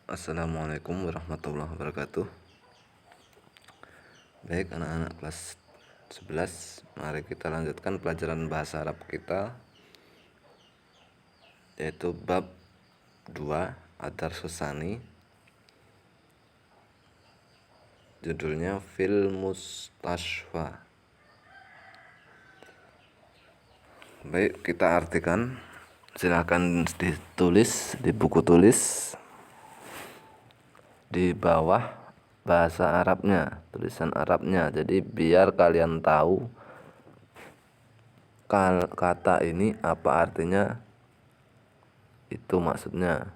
Assalamualaikum warahmatullahi wabarakatuh. Baik anak-anak kelas 11, mari kita lanjutkan pelajaran bahasa Arab kita, yaitu bab 2 Ad-Darsus Tsani. Judulnya Fil Mustashfa. Baik, kita artikan. Silakan ditulis di buku tulis di bawah bahasa Arabnya, tulisan Arabnya. Jadi biar kalian tahu kata ini apa artinya, itu maksudnya.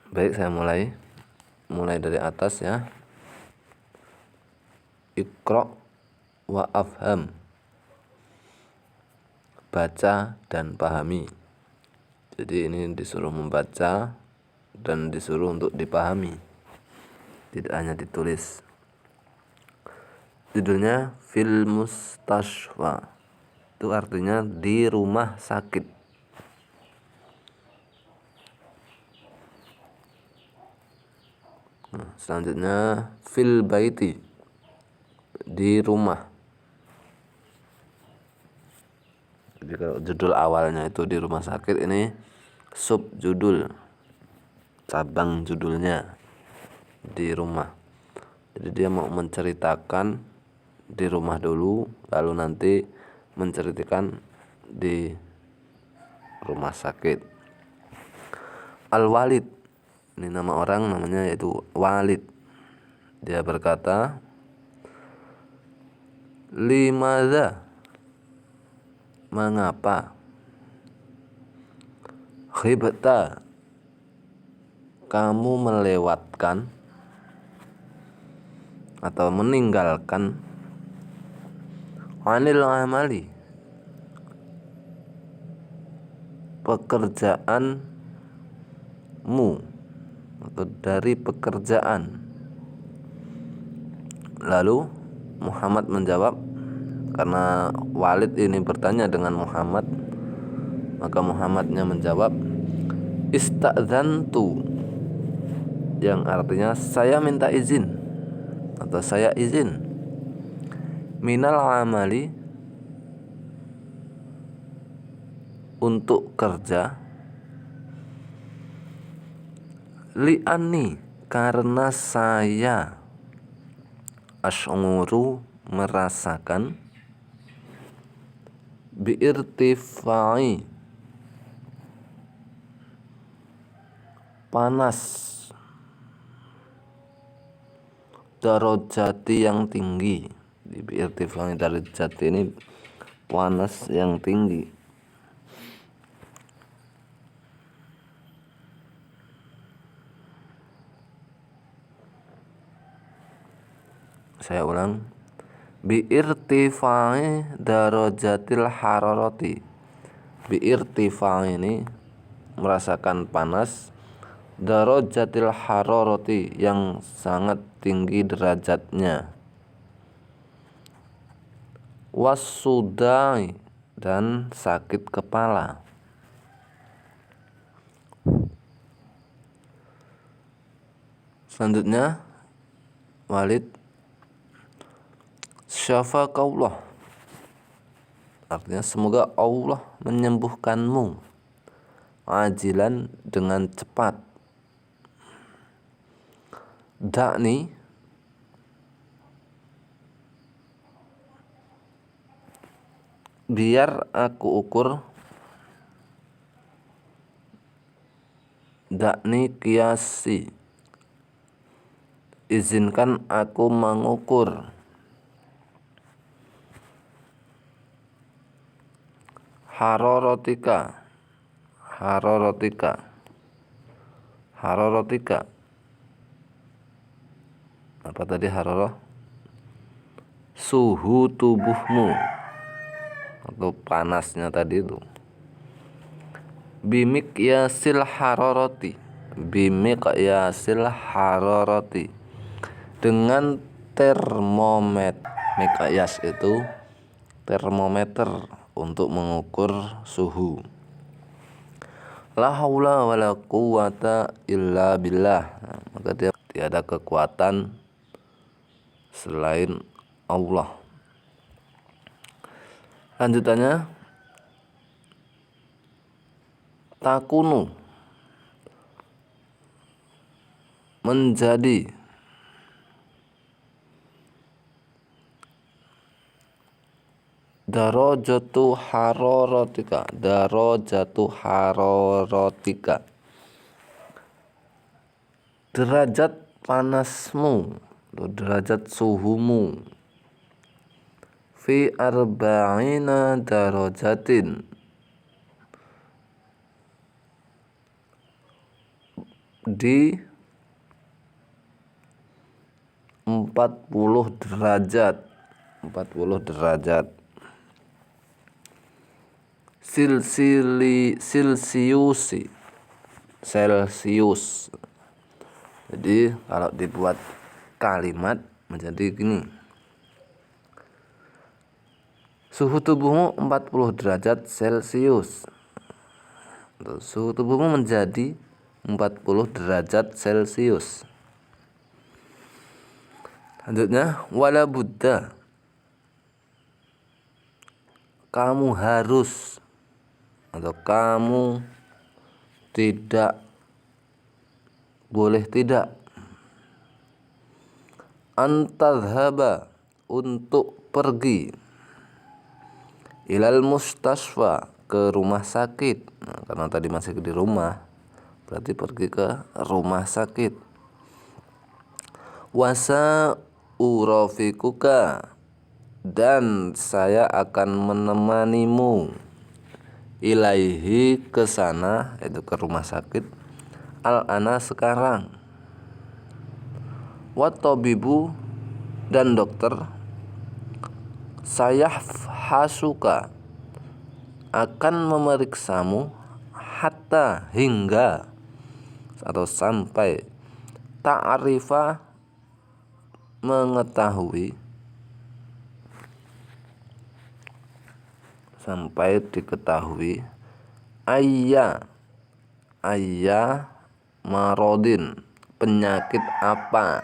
Baik, saya mulai dari atas ya. Iqra wa afham, baca dan pahami. Jadi ini disuruh membaca dan disuruh untuk dipahami, tidak hanya ditulis. Judulnya Fil Mustashfa, itu artinya di rumah sakit. Selanjutnya Fil Baiti, di rumah. Jadi kalau judul awalnya itu di rumah sakit, ini subjudul, cabang judulnya di rumah. Jadi dia mau menceritakan di rumah dulu, lalu nanti menceritakan di rumah sakit. Al-Walid, ini nama orang, namanya yaitu Walid. Dia berkata, limadza, mengapa, khibta, kamu melewatkan atau meninggalkan, anil amali, pekerjaanmu atau dari pekerjaan. Lalu Muhammad menjawab, karena Walid ini bertanya dengan Muhammad, maka Muhammadnya menjawab, istadzantu, yang artinya saya minta izin atau saya izin, minal amali, untuk kerja, li'ani, karena saya, asy'uru, merasakan, bi'irtifai, panas, darajati, yang tinggi. Di bi'irtifai darajati ini panas yang tinggi. Saya ulang, bi'irtifai darajatil hararati. Bi'irtifai ini merasakan panas, darajatil hararati, yang sangat tinggi derajatnya, wasudai, dan sakit kepala. Selanjutnya Walid, syafaqallah, artinya semoga Allah menyembuhkanmu, ajilan, dengan cepat. Da'ni, biar aku ukur. Da'ni kiasi, izinkan aku mengukur. Hararatika, apa tadi hararah? Suhu tubuhmu atau panasnya tadi itu. Bimikyasil hararati, dengan termometer. Mikyas itu termometer untuk mengukur suhu. La haula wala quwata illa billah. Nah, maka dia tiada kekuatan selain Allah. Lanjutannya, takunu, menjadi. Darajatu hararatika, darajatu hararatika, derajat panasmu, derajat suhumu. Fi arba'ina darajatin, di 40 derajat, 40 derajat. Celsius. Jadi kalau dibuat kalimat menjadi gini. Suhu tubuhmu 40 derajat Celsius. Suhu tubuhmu menjadi 40 derajat Celsius. Selanjutnya, wala budda, kamu harus atau kamu tidak boleh tidak, antadhaba, untuk pergi, ilal mustasfa, ke rumah sakit. Nah, karena tadi masih di rumah, berarti pergi ke rumah sakit. Wasa urafikuka, dan saya akan menemanimu, ilaihi, ke sana, yaitu ke rumah sakit, al-ana, sekarang. Watabibu, dan dokter, sayahfasuka, akan memeriksamu, hatta, hingga atau sampai, ta'rifa, mengetahui, sampai diketahui, ayya marodin, penyakit apa,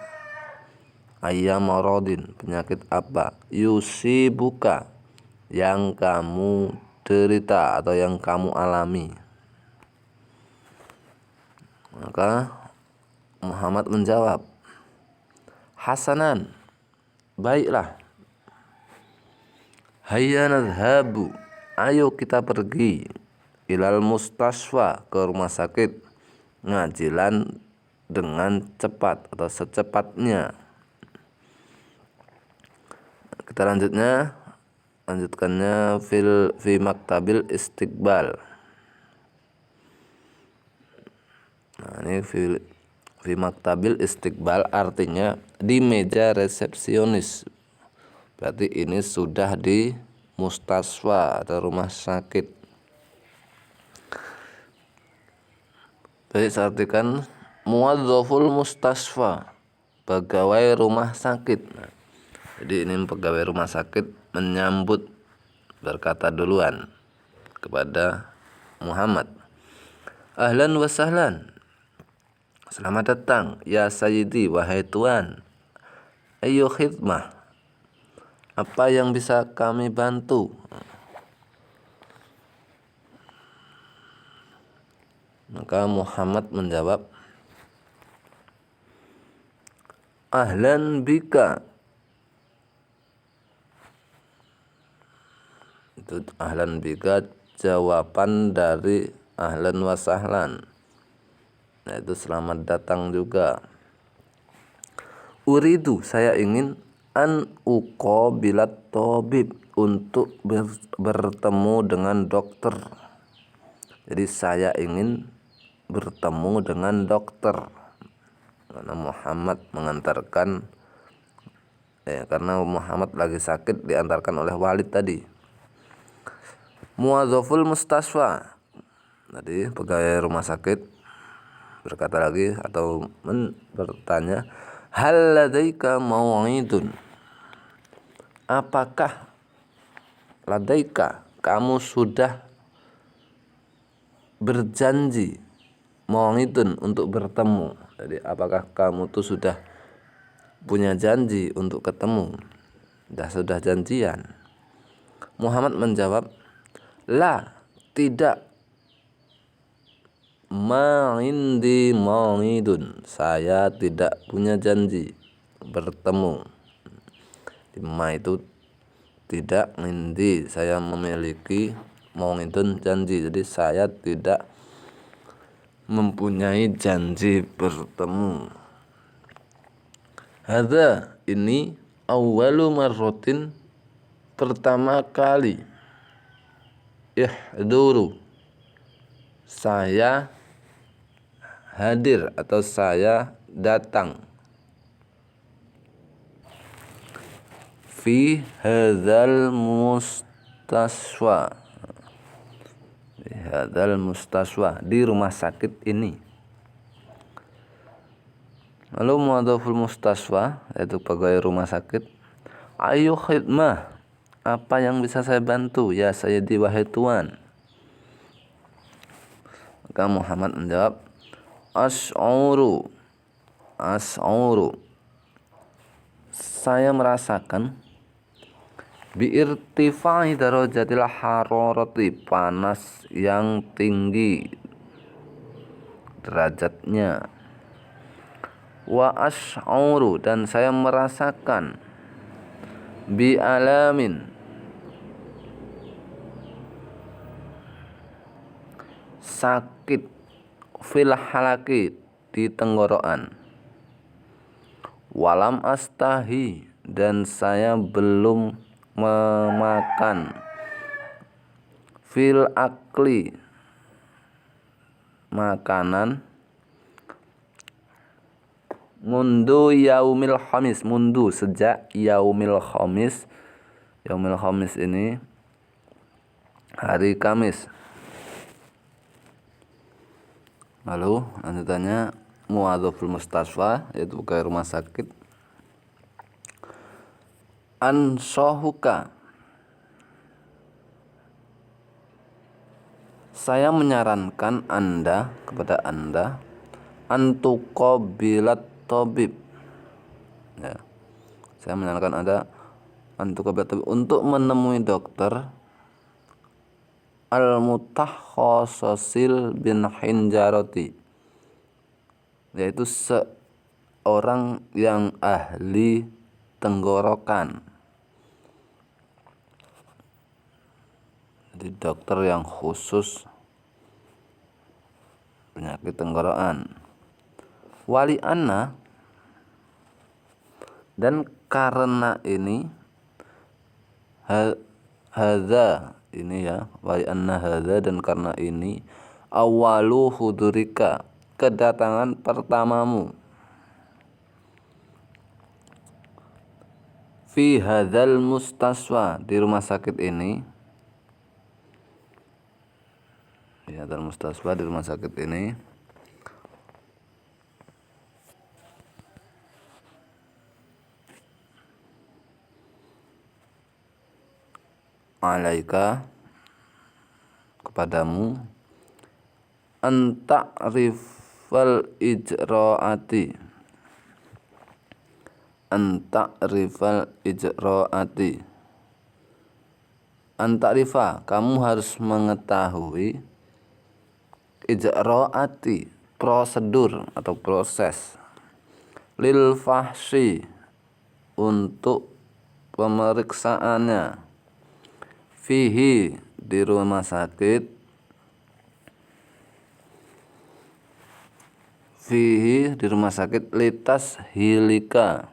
ayya marodin, penyakit apa, yusibuka, yang kamu derita atau yang kamu alami. Maka Muhammad menjawab, hasanan, baiklah. Hayya nadhhabu, ayo kita pergi, ilal mustasfa, ke rumah sakit, ngajilan, dengan cepat atau secepatnya. Kita lanjutkannya fi maktabil istiqbal. Nah, ini fi maktabil istiqbal artinya di meja resepsionis. Berarti ini sudah di mustasfa atau rumah sakit. Jadi saya artikan muwadzaful mustasfa, pegawai rumah sakit. Nah, jadi ini pegawai rumah sakit menyambut, berkata duluan kepada Muhammad, ahlan wa sahlan, selamat datang ya sayyidi, wahai tuan, ayo khidmah, apa yang bisa kami bantu. Maka Muhammad menjawab, ahlan bika. Itu ahlan bika jawaban dari ahlan wa sahlan, yaitu selamat datang juga. Uridu, saya ingin, an uqabilat tabib, untuk bertemu dengan dokter. Jadi saya ingin bertemu dengan dokter. Karena Muhammad mengantarkan, karena Muhammad lagi sakit, diantarkan oleh Walid tadi. Muwadzaful mustasfa, tadi pegawai rumah sakit, berkata lagi atau bertanya, hal ladaika mau'idun, apakah ladaika, kamu sudah berjanji mau'idun untuk bertemu. Jadi apakah kamu tuh sudah punya janji untuk ketemu, sudah janjian? Muhammad menjawab, la, tidak, ma'indi mau'idun, saya tidak punya janji bertemu. Ma itu tidak, indi saya memiliki, mau'idun janji, jadi saya tidak mempunyai janji bertemu. Hadza, ini awwalu marratin, pertama kali, ihduru, saya hadir atau saya datang, fi hadzal mustaswa, di rumah sakit ini. Lalu muadzaful mustaswa, yaitu pegawai rumah sakit, ayu khidmah, apa yang bisa saya bantu ya sayyidi wahai tuan? Maka Muhammad menjawab, Ash'uru, saya merasakan biirtifai darajatil hararati, panas yang tinggi derajatnya. Wa ash'uru, dan saya merasakan bi'alamin, sakit, fil halaki, di tenggorokan. Walam astahi, dan saya belum memakan, fil akli, makanan, mundu yaumil khamis, mundu sejak yaumil khamis. Yaumil khamis ini hari Kamis. Lalu lanjutannya muadzaful mustaswa, yaitu pegawai rumah sakit, ansohuka, saya menyarankan Anda, kepada Anda, antuqabilat tabib, ya, saya menyarankan Anda antuqabilat tabib, untuk menemui dokter, al-mutakhassasil bin hinjarati, yaitu seorang yang ahli tenggorokan. Jadi dokter yang khusus penyakit tenggorokan. Wali anna, dan karena ini, hadza, ini ya, wali anna hadza, dan karena ini, awalu hudurika, kedatangan pertamamu, fi hadzal mustaswa, di rumah sakit ini, di hadzal mustaswa, di rumah sakit ini, alaika, kepadamu, anta'rifal ijra'ati, anta'rifa, kamu harus mengetahui, ijra'ati, prosedur atau proses, lil fahsi, untuk pemeriksaannya, fihi, di rumah sakit, fihi, di rumah sakit, litas hilika,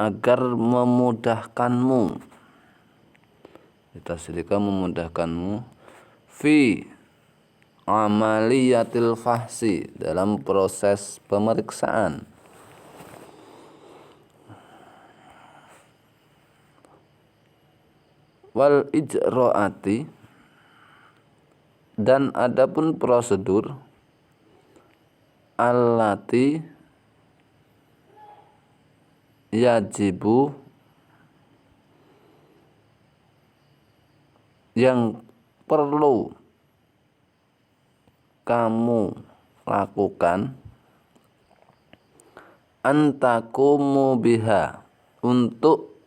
agar memudahkanmu, litas hilika, memudahkanmu, fi amaliyatil fahsi, dalam proses pemeriksaan. Wal ijra'ati, dan adapun prosedur, allati yajibu, yang perlu kamu lakukan, antakumu biha, untuk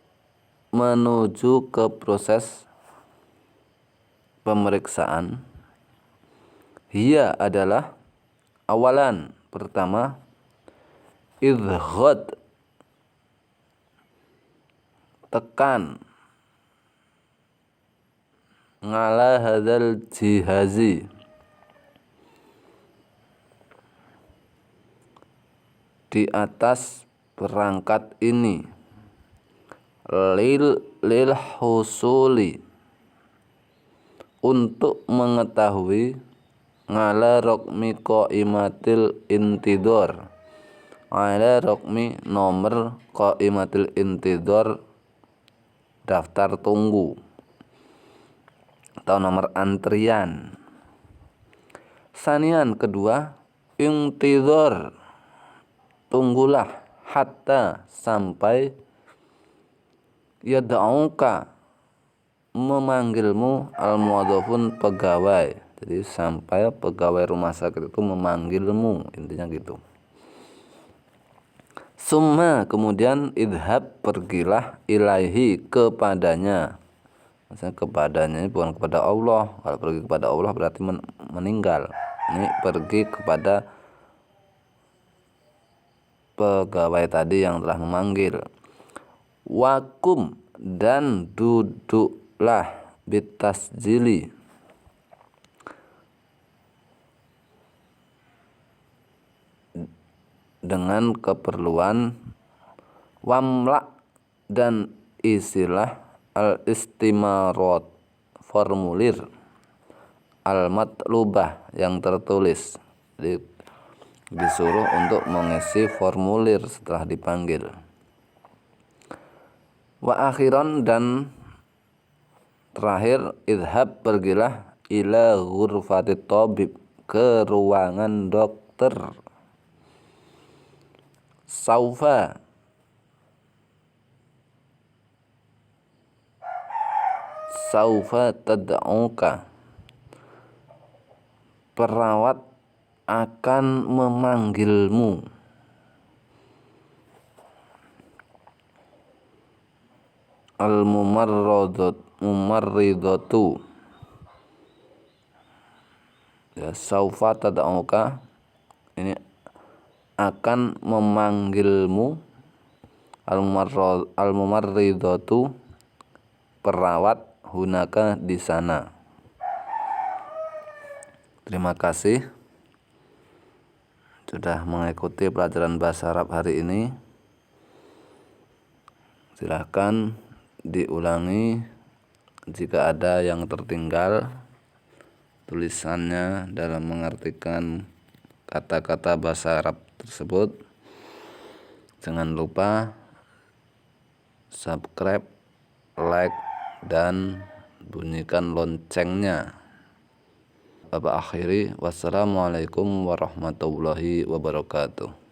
menuju ke proses pemeriksaan. Hiya adalah awalan, pertama, idghad, tekan, ngala hadzal jihazi, di atas perangkat ini, lil husuli, untuk mengetahui, ngala rokmi qaimatil intidor, ngala rokmi nomor qaimatil intidor, daftar tunggu atau nomor antrian. Sanian, kedua, intidor, tunggulah, hatta, sampai, yad'uka, memanggilmu, al-muwadhafun, pegawai. Jadi sampai pegawai rumah sakit itu memanggilmu, intinya gitu. Summa, kemudian, idhab, pergilah, ilaihi, kepadanya. Maksudnya kepadanya ini bukan kepada Allah. Kalau pergi kepada Allah berarti meninggal. Ini pergi kepada pegawai tadi yang telah memanggil. Wakum, dan duduklah, bitasjili, dengan keperluan, wamla, dan isilah, al-istimarat, formulir, al-matlubah, yang tertulis. Jadi disuruh untuk mengisi formulir setelah dipanggil. Wa akhiran, dan terakhir, idhab, pergilah, ila ghurfatit tabib, ke ruangan dokter. Saufa, tad'uka, perawat akan memanggilmu. Al-mumarridatu, ya, saufa tad'uka, ini akan memanggilmu, al-mumarridatu, perawat, hunaka, di sana. Terima kasih sudah mengikuti pelajaran bahasa Arab hari ini. Silahkan diulangi jika ada yang tertinggal tulisannya dalam mengartikan kata-kata bahasa Arab tersebut. Jangan lupa subscribe, like, dan bunyikan loncengnya. Bapak akhiri, wassalamualaikum warahmatullahi wabarakatuh.